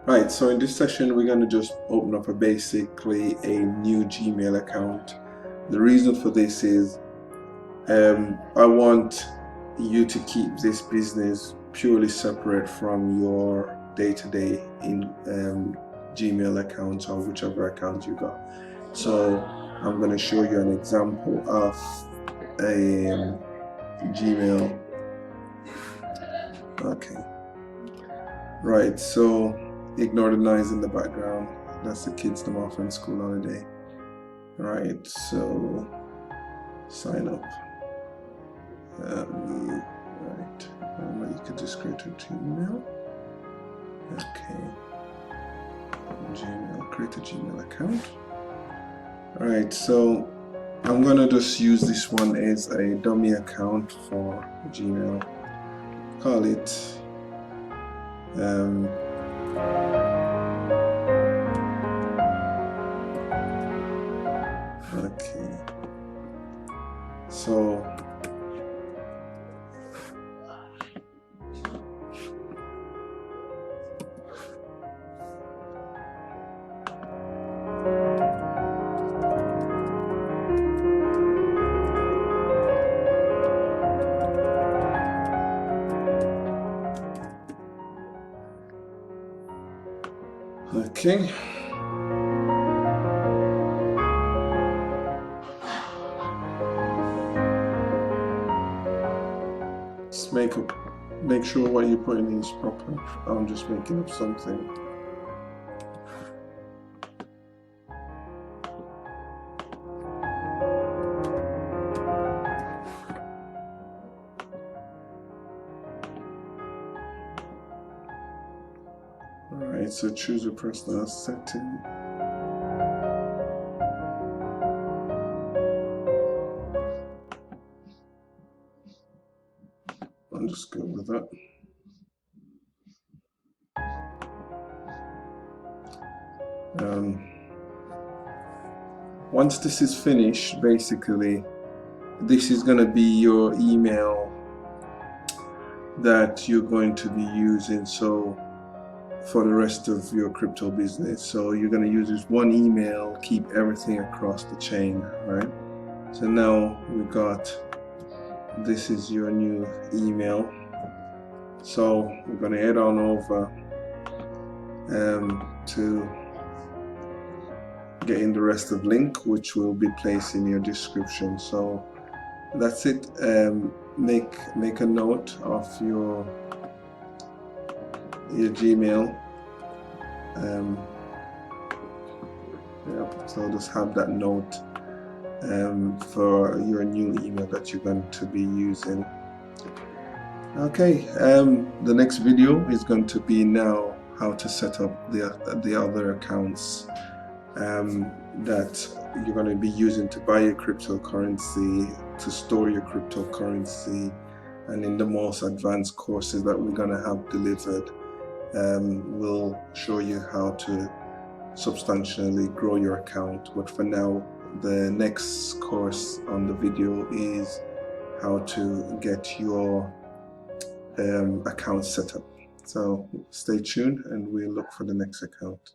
Right, so in this session we're going to just open up basically a new Gmail account. The reason for this is I want you to keep this business purely separate from your day-to-day in Gmail accounts or whichever account you got. So I'm going to show you an example of a Gmail. Okay, right, so ignore the noise in the background. That's the kids them off on school holiday. Right, so sign up. Right, you could just create a Gmail. Okay, Gmail, create a Gmail account. Alright, so I'm gonna just use this one as a dummy account for Gmail. Call it okay, so okay. Just make sure what you're putting in is proper. I'm just making up something. Alright, so choose a personal setting. I'll just go with that. Once this is finished, basically, this is going to be your email that you're going to be using for the rest of your crypto business. So you're going to use this one email, keep everything across the chain, right? So now we got, this is your new email. So we're going to head on over to getting the rest of the link, which will be placed in your description. So that's it. Make a note of your Gmail. So just have that note for your new email that you're going to be using. Okay, the next video is going to be now how to set up the other accounts that you're going to be using to buy your cryptocurrency, to store your cryptocurrency, and in the most advanced courses that we're going to have delivered, we'll show you how to substantially grow your account. But for now, the next course on the video is how to get your account set up. So stay tuned and we'll look for the next account.